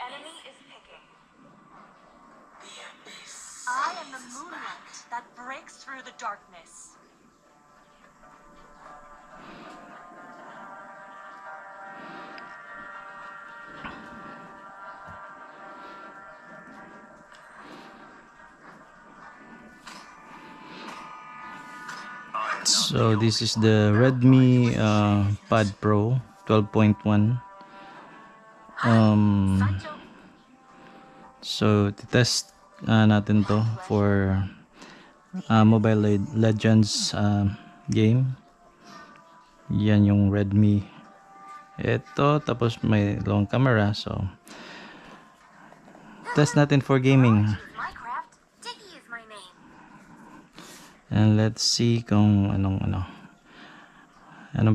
enemy is picking. I am the moonlight that breaks through the darkness. So this is the Redmi Pad Pro 12.1. So test natin to for Mobile Legends game. Yan yung Redmi. Ito, tapos may long camera. So test natin for gaming. Minecraft, Diggy is my name. And let's see kung anong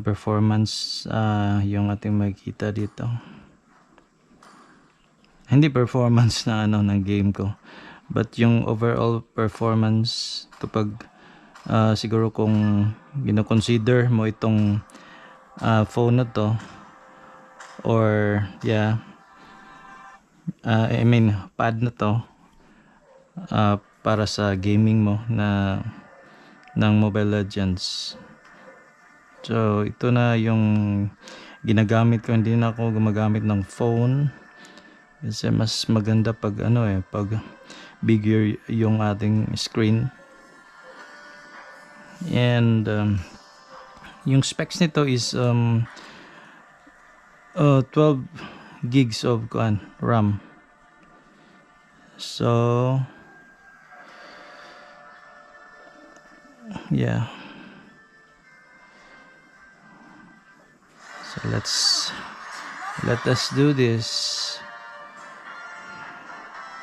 performance yung ating makikita dito. Hindi performance na ng game ko, but yung overall performance kapag siguro kung gino-consider mo itong phone na to, or I mean pad na to para sa gaming mo na ng Mobile Legends. So ito na yung ginagamit ko, hindi na ako gumagamit ng phone kasi mas maganda pag pag bigger yung ating screen. And yung specs nito is 12 gigs of RAM. So yeah, so let us do this.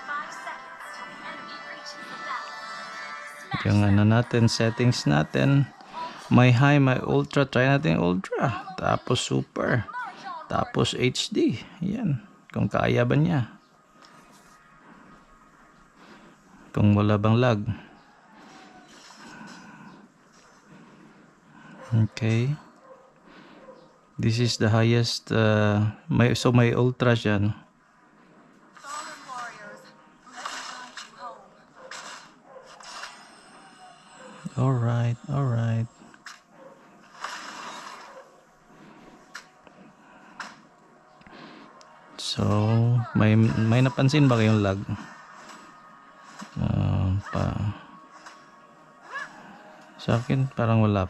5 seconds till the enemy reaches the battle. Yung natin, settings natin, may high, may ultra. Try natin ultra, tapos super, tapos HD. Yan, kung kaya ba niya, kung wala bang lag. Okay, this is the highest. May ultra siya, no? Fallen warriors, let me guide you home. All right. So may napansin ba kayong lag? Sa akin parang wala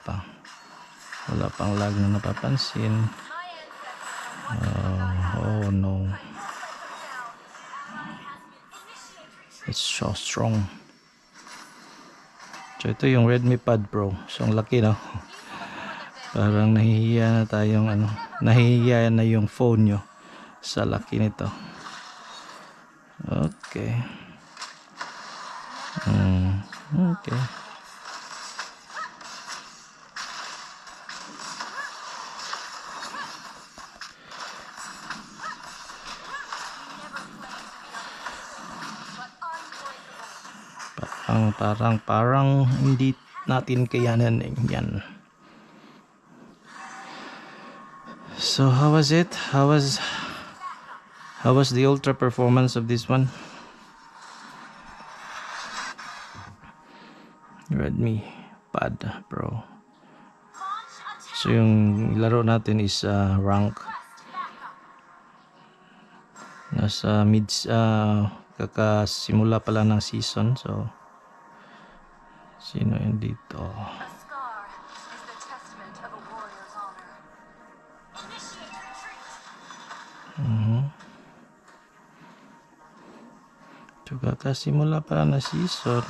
pang lag na napapansin. My ancestors are watching from Valhalla. Oh no, I won't let them down. Ally has been initiate retreat. it's so strong. So ito yung Redmi Pad Pro. So ang laki, no? Parang nahihiya na tayong nahihiya na yung phone nyo sa laki nito. Okay. Okay. Parang hindi natin kayanan yan. So how was it? How was the ultra performance of this one? Redmi Pad Pro. So yung laro natin is rank. Nasa kakasimula pa lang ng season. So sino yun dito? A scar is the testament of a warrior's honor. Initiate retreat. So kakasimula pa lang ng season.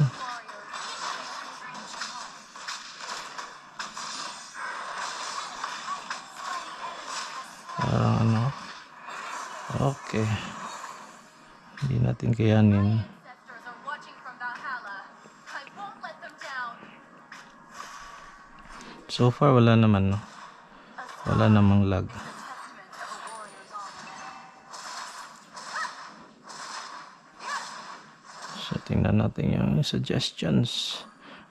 Okay, hindi natin kayanin. Ancestors are watching from Valhalla. I won't let them down. So far wala naman, no? Wala namang lag. The testament of a warrior's honor. So tingnan natin yung suggestions,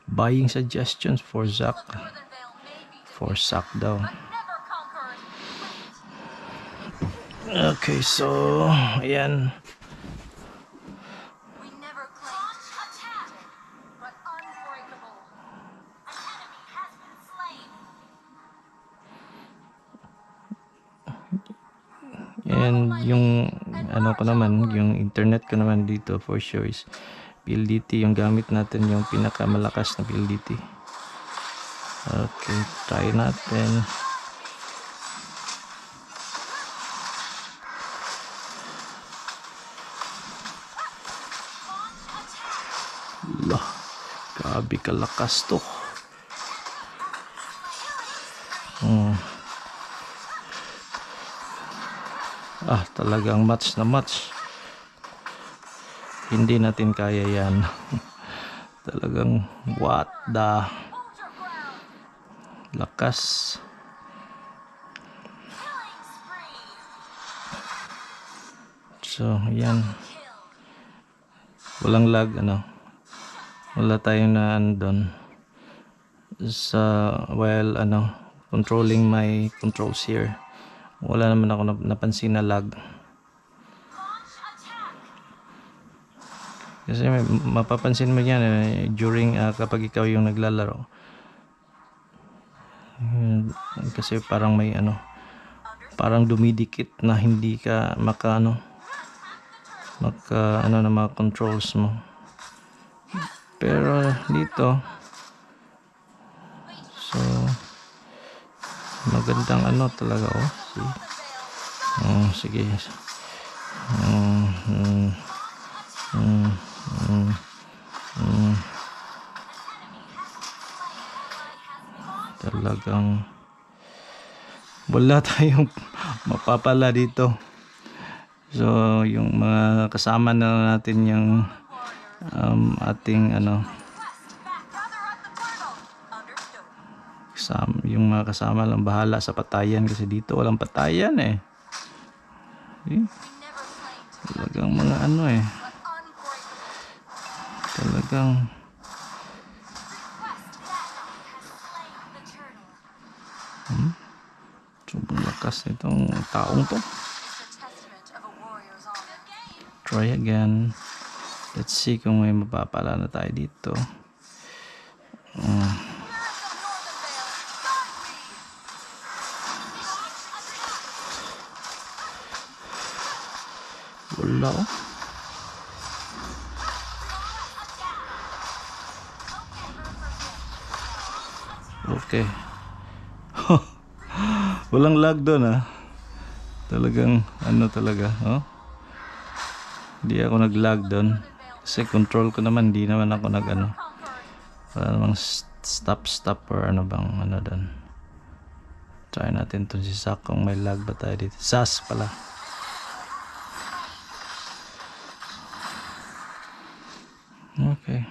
buying suggestions for Zac. Northern Vale may be For Zac daw. but never conquered. Okay, so ayan. We never claimed to be defeated, but unbreakable. An enemy has been slain. And yung ano ko naman, yung internet ko naman dito for sure is PLDT. Yung gamit natin yung pinakamalakas na PLDT. Okay, try natin. Lah, grabe kalakas to. Talagang match na match. Hindi natin kaya yan. Talagang what the Hold your ground. lakas. Killing spree. So, ayan. Kill. Walang lag, ano. Wala tayong na andon sa while controlling my controls here. Wala naman ako napansin na lag. Launch attack. Kasi mapapansin mo yan during kapag ikaw yung naglalaro. Kasi parang may parang dumidikit na hindi ka maka na mga controls mo. Pero dito, so magandang talaga see. Sige. Talagang wala tayong mapapala dito. So yung mga kasama na natin yung ating Gather at the turtle. Understood. yung mga kasama lang bahala sa patayan kasi dito walang patayan See? We never claimed to be Talagang mga but unbreakable. talagang Request that has slain the turtle. sobrang lakas nitong taong to. Is the testament of a warrior's honor. Try again. Let's see kung may mapapala na tayo dito. Spirits of Northern Vale, guide me. Wala Okay. Walang lag doon Talagang talaga Hindi ako nag-lag doon. Kasi control ko naman, hindi naman ako Comfort. wala namang stop or bang doon. Try natin to si Zach kung may lag ba tayo dito. Sas pala. Okay.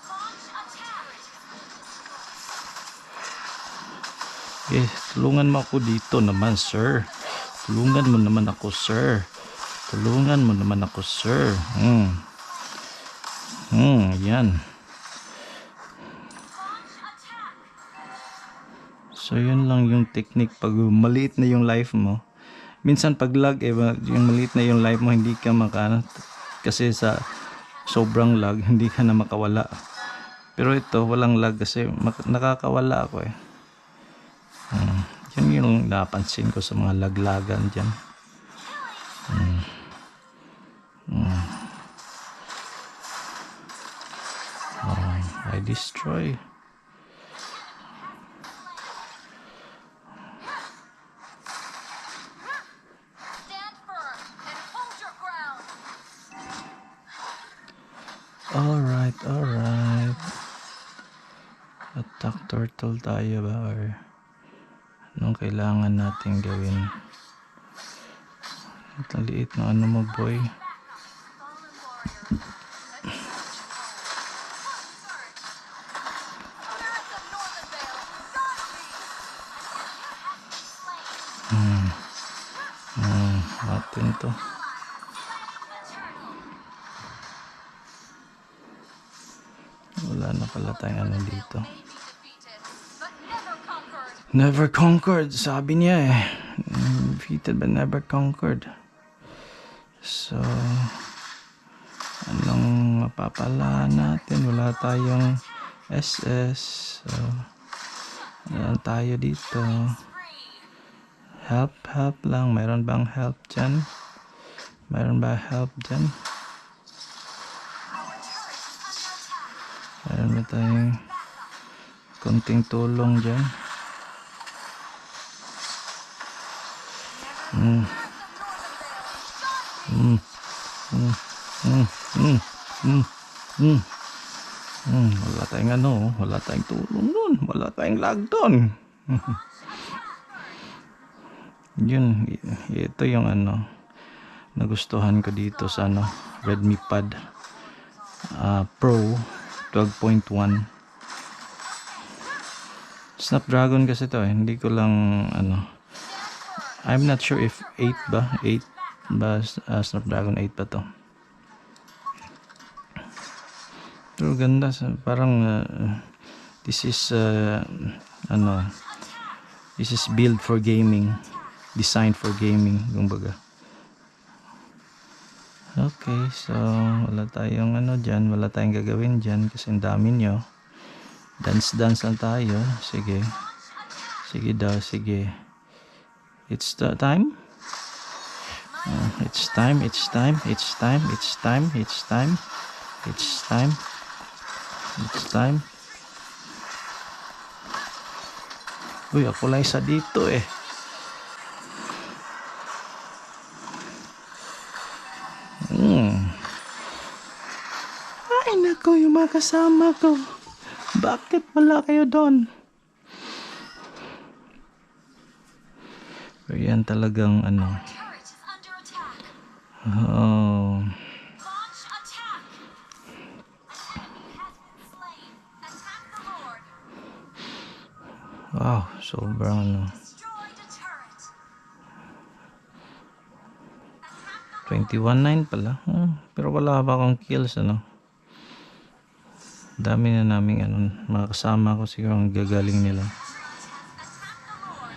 Launch attack. Tulungan mo ako dito naman, sir. Tulungan mo naman ako, sir. Tulungan mo naman ako, sir. Yan. Launch attack. So, yun lang yung technique pag maliit na yung life mo. Minsan pag lag, yung maliit na yung life mo, hindi ka kasi sa sobrang lag, hindi ka na makawala. Pero ito, walang lag kasi nakakawala ako Yun yung napansin ko sa mga laglagan dyan. I destroy. Stand firm and hold your ground. Alright. Attack turtle tayo ba? Or anong kailangan natin gawin? Ang liit na mo, boy. Fallen warriors. Spirits of Northern Vale, guide me. Atin to. Wala na pala tayong dito. May be defeated, but Never conquered, sabi niya eh. Defeated but never conquered. So, anong mapapala natin? Wala tayong SS. So, ayan tayo dito. Help lang. Mayroon bang help dyan? Mayroon ba help dyan? Mayroon ba tayong konting tulong dyan? Wala tayong ano, wala tayong tulong doon, wala tayong lag doon. Yun, ito yung ano nagustuhan ko dito sa ano Redmi Pad Pro 12.1 Snapdragon kasi to eh. Hindi ko lang ano, I'm not sure if 8 ba Snapdragon 8 ba to. Pero ganda, parang this is ano, this is built for gaming, designed for gaming kumbaga. Okay, so wala tayong ano dyan, wala tayong gagawin dyan kasi ang dami nyo. Dance lang tayo. Sige daw, sige. It's the time. It's time. Uy, ako lang isa dito eh. Ay nako, yung mga kasama ko. Bakit wala kayo doon? Pero yan talagang ano. Oh. Wow, sobrang ano. 21-9 pala. Pero wala pa akong kills ano. Dami na naming ano, mga kasama ko siguro ang gagaling nila.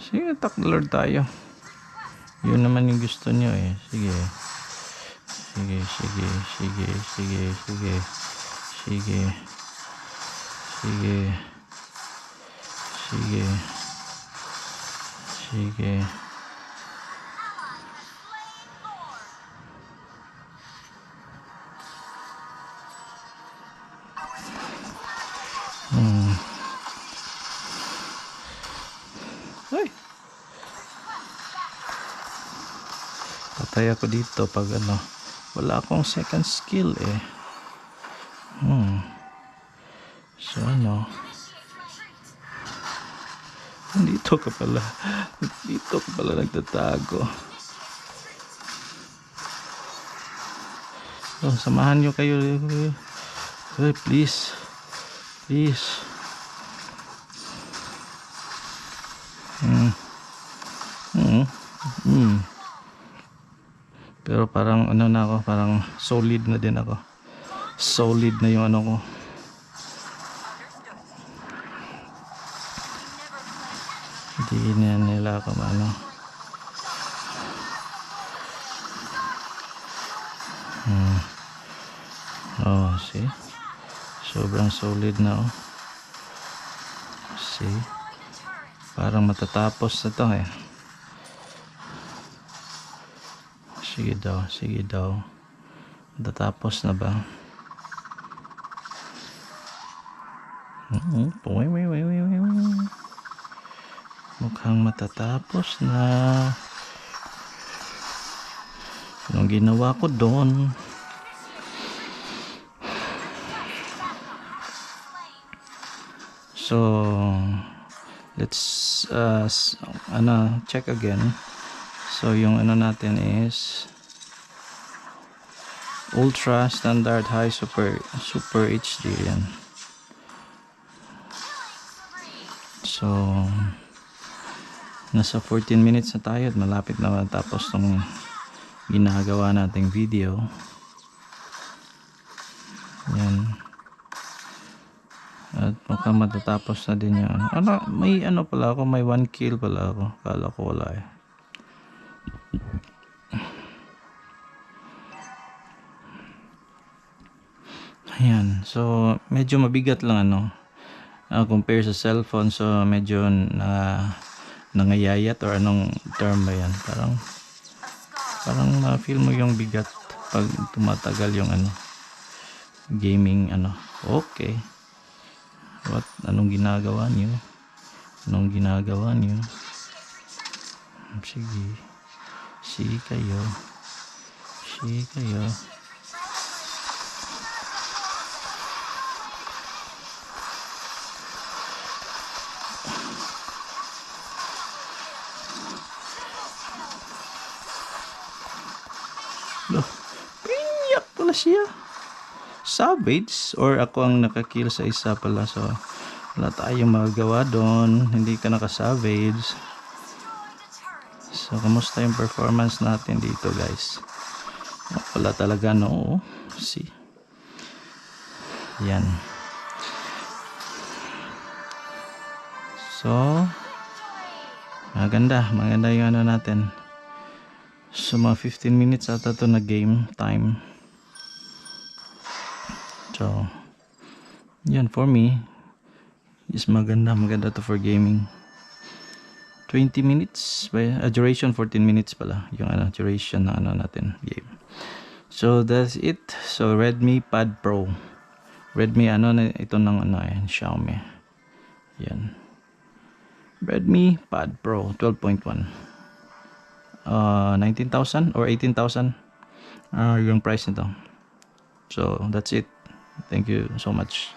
Sige, attack the Lord tayo. Yun naman yung gusto nyo eh. Sige. Ay. Patay ako dito pag ano, wala akong second skill eh. So ano, dito ka pala nagtatago. Oh, samahan nyo kayo. Hey, please. Pero parang ano na ako, parang solid na din ako. Solid na yung ano ko. Hindi na nila ako ano. Oh, see? Sobrang solid na oh. See? Parang matatapos na to eh. Sige daw. Matatapos na ba? Mukhang matatapos na. Anong ginawa ko doon? So let's check again. So yung ano natin is Ultra, Standard, High, Super HD yan. So nasa 14 minutes na tayo at malapit na matapos tong ginagawa nating video. Yan. At Baka matatapos na din yan. Ano, may ano pala ako, may 1 kill pala ako. Kala ko wala eh. Ayan. So, medyo mabigat lang ano. Compare sa cellphone. So, medyo nangayayat or anong term ba yan? Parang ma-feel mo yung bigat pag tumatagal yung ano, gaming ano. Okay. Anong ginagawa niyo? Anong ginagawa niyo? Sige. Sige kayo. Sige kayo. Loh, pinyak pala siya. Savage or ako ang nakakill sa isa pala, so wala tayong magagawa doon, hindi ka naka-savage. So kamusta yung performance natin dito guys? Wala talaga no. See, yan. So maganda yung ano natin. So mga 15 minutes ata to na game time. So, yan for me is maganda to for gaming. 20 minutes by duration 14 minutes pala yung ano duration ng ano natin game. So that's it. So Redmi Pad Pro. Redmi ano na ito ng ano yan, Xiaomi. Yan. Redmi Pad Pro 12.1. 19,000 or 18,000 yung price nito. So that's it. Thank you so much.